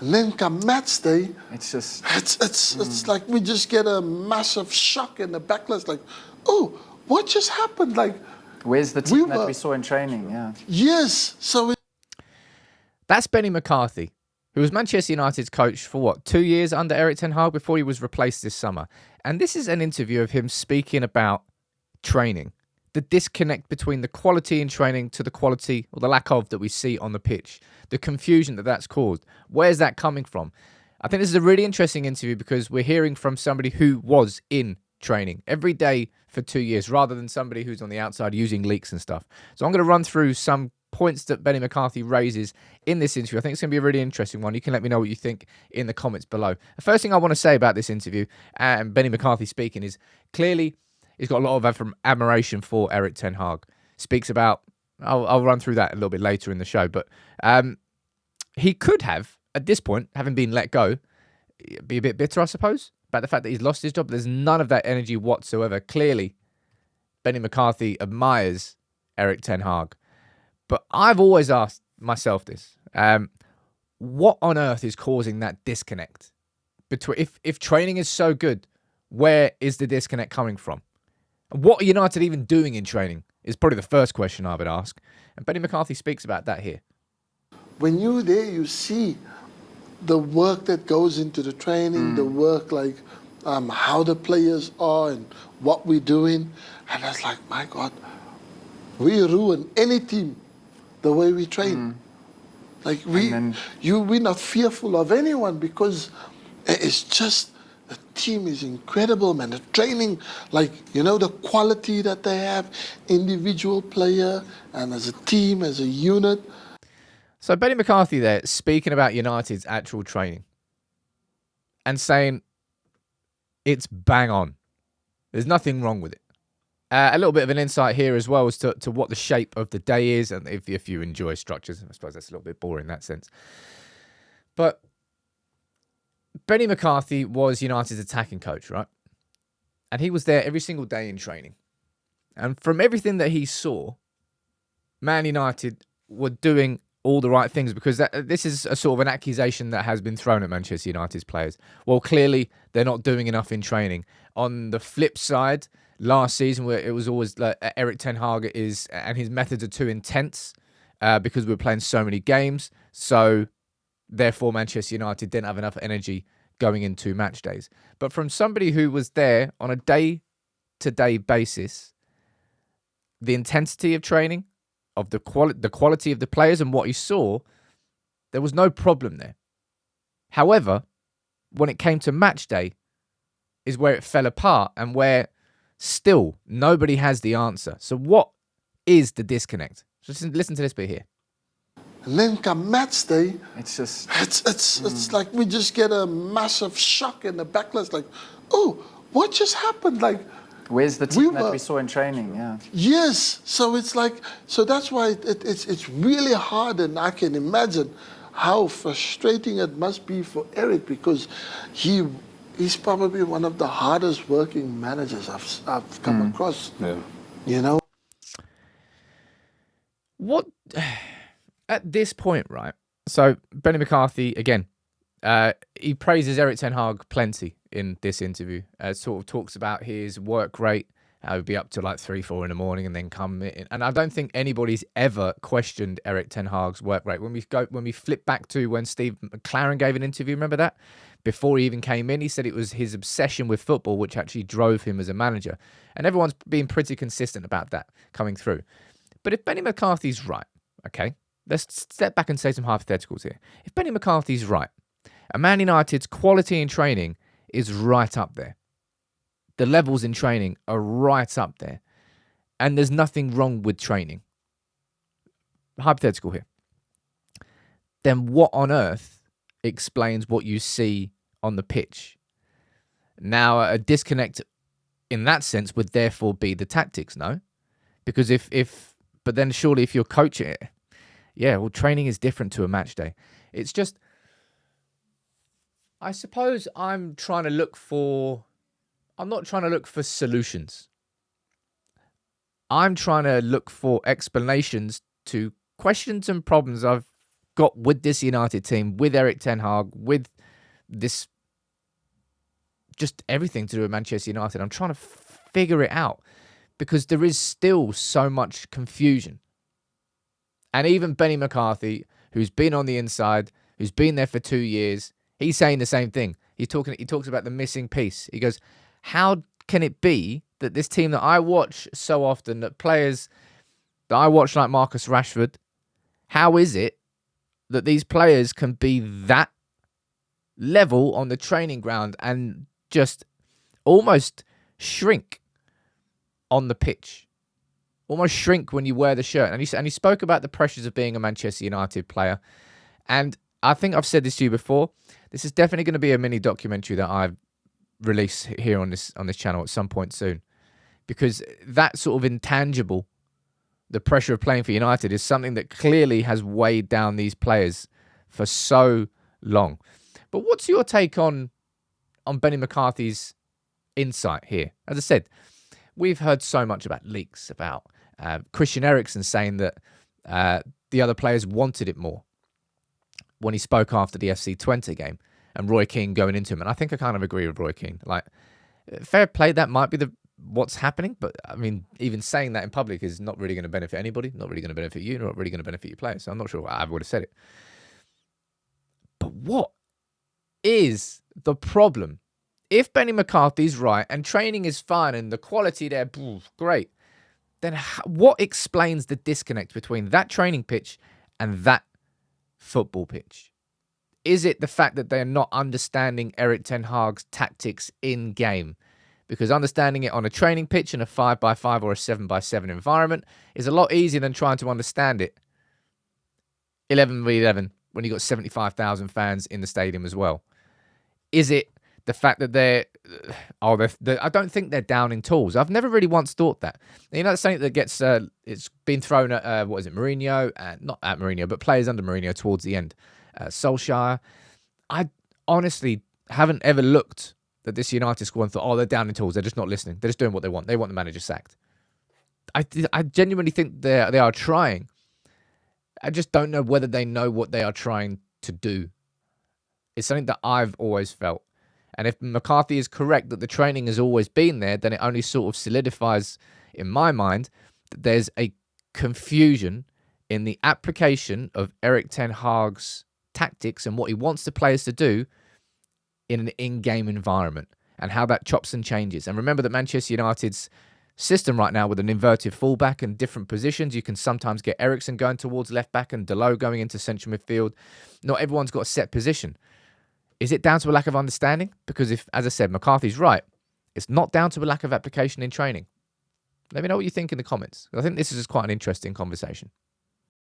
And then come match day, It's just... it's like we just get a massive shock in the backlash, like, oh, what just happened? Like, Where's the team that we saw in training? Yeah. Yes, so That's Benni McCarthy, who was Manchester United's coach for, what, 2 years under Erik ten Hag before he was replaced this summer. And this is an interview of him speaking about training, the disconnect between the quality in training to the quality, or the lack of, that we see on the pitch, the confusion that that's caused. Where's that coming from? I think this is a really interesting interview because we're hearing from somebody who was in training every day for 2 years, rather than somebody who's on the outside using leaks and stuff. So I'm going to run through some points that Benni McCarthy raises in this interview. I think it's going to be a really interesting one. You can let me know what you think in the comments below. The first thing I want to say about this interview, and Benni McCarthy speaking, is clearly he's got a lot of admiration for Erik ten Hag. Speaks about, I'll run through that a little bit later in the show, but he could have, at this point, having been let go, be a bit bitter, I suppose, about the fact that he's lost his job. There's none of that energy whatsoever. Clearly, Benni McCarthy admires Erik ten Hag. But I've always asked myself this. What on earth is causing that disconnect? Between if training is so good, where is the disconnect coming from? And what are United even doing in training is probably the first question I would ask. And Benni McCarthy speaks about that here. when you're there, you see the work that goes into the training, the work like how the players are and what we're doing. And it's like, my God, we ruin any team the way we train. Like we're not fearful of anyone because it's just, the team is incredible, man. The training, like, you know, the quality that they have, individual player and as a team, as a unit. So Benni McCarthy there speaking about United's actual training and saying it's bang on. There's nothing wrong with it. A little bit of an insight here as well as to what the shape of the day is, and if you enjoy structures. I suppose that's a little bit boring in that sense. But Benni McCarthy was United's attacking coach, right? And he was there every single day in training. And from everything that he saw, Man United were doing all the right things, because this is a sort of an accusation that has been thrown at Manchester United's players. Well, clearly they're not doing enough in training. On the flip side, last season, where it was always like Erik ten Hag and his methods are too intense because we were playing so many games. So therefore, Manchester United didn't have enough energy going into match days. But from somebody who was there on a day-to-day basis, the intensity of training, of the quality of the players and what he saw, there was no problem there. However, when it came to match day is where it fell apart and where still nobody has the answer. So what is the disconnect? Just listen to this bit here. And then come match day, It's just... it's like we just get a massive shock in the backlash, like, oh, what just happened? Like, Where's the team that we saw in training? Yeah. yes, so it's like, so that's why it's really hard, and I can imagine how frustrating it must be for Erik, because he's probably one of the hardest working managers I've come across. Yeah. You know? What, at this point, right? So Benni McCarthy, again, he praises Erik ten Hag plenty in this interview. Sort of talks about his work rate. He'd be up to like 3-4 in the morning and then come in. And I don't think anybody's ever questioned Erik ten Hag's work rate. When we flip back to when Steve McLaren gave an interview, remember that? Before he even came in, he said it was his obsession with football which actually drove him as a manager. And everyone's been pretty consistent about that coming through. But if Benni McCarthy's right, okay, let's step back and say some hypotheticals here. If Benni McCarthy's right, and Man United's quality in training is right up there. The levels in training are right up there. And there's nothing wrong with training. Hypothetical here. Then what on earth explains what you see on the pitch? Now, a disconnect in that sense would therefore be the tactics, no? Because but then surely if you're coaching it, yeah, well, training is different to a match day. It's just, I suppose I'm not trying to look for solutions. I'm trying to look for explanations to questions and problems I've got with this United team, with Eric Ten Hag, with this, just everything to do with Manchester United. I'm trying to figure it out because there is still so much confusion. And even Benni McCarthy, who's been on the inside, who's been there for 2 years, he's saying the same thing. He talks about the missing piece. He goes, how can it be that this team that I watch so often, that players that I watch like Marcus Rashford, how is it that these players can be that level on the training ground and just almost shrink on the pitch? Almost shrink when you wear the shirt. And he spoke about the pressures of being a Manchester United player. And I think I've said this to you before. This is definitely going to be a mini documentary that I release here on this channel at some point soon. Because that sort of intangible, the pressure of playing for United, is something that clearly has weighed down these players for so long. But what's your take on Benni McCarthy's insight here? As I said, we've heard so much about leaks, about Christian Eriksen saying that the other players wanted it more when he spoke after the FC Twente game, and Roy Keane going into him. And I think I kind of agree with Roy Keane. Like, fair play, that might be what's happening, but I mean, even saying that in public is not really going to benefit anybody, not really going to benefit you, not really going to benefit your players. So I'm not sure I would have said it. But what is the problem? If Benni McCarthy's right and training is fine and the quality there, great, then what explains the disconnect between that training pitch and that football pitch? Is it the fact that they're not understanding Eric Ten Hag's tactics in game? Because understanding it on a training pitch in a 5x5 or a 7x7 environment is a lot easier than trying to understand it 11v11 when you've got 75,000 fans in the stadium as well. Is it the fact that I don't think they're down in tools. I've never really once thought that. You know, that's something that gets, it's been thrown at, Mourinho? Not at Mourinho, but players under Mourinho towards the end. Solskjaer. I honestly haven't ever looked at this United squad and thought, they're down in tools. They're just not listening. They're just doing what they want. They want the manager sacked. I genuinely think they are trying. I just don't know whether they know what they are trying to do. It's something that I've always felt. And if McCarthy is correct that the training has always been there, then it only sort of solidifies in my mind that there's a confusion in the application of Eric Ten Hag's tactics and what he wants the players to do in an in-game environment, and how that chops and changes. And remember that Manchester United's system right now with an inverted fullback and different positions, you can sometimes get Eriksen going towards left back and Dalot going into central midfield. Not everyone's got a set position. Is it down to a lack of understanding? Because if, as I said, McCarthy's right, it's not down to a lack of application in training. Let me know what you think in the comments. I think this is just quite an interesting conversation.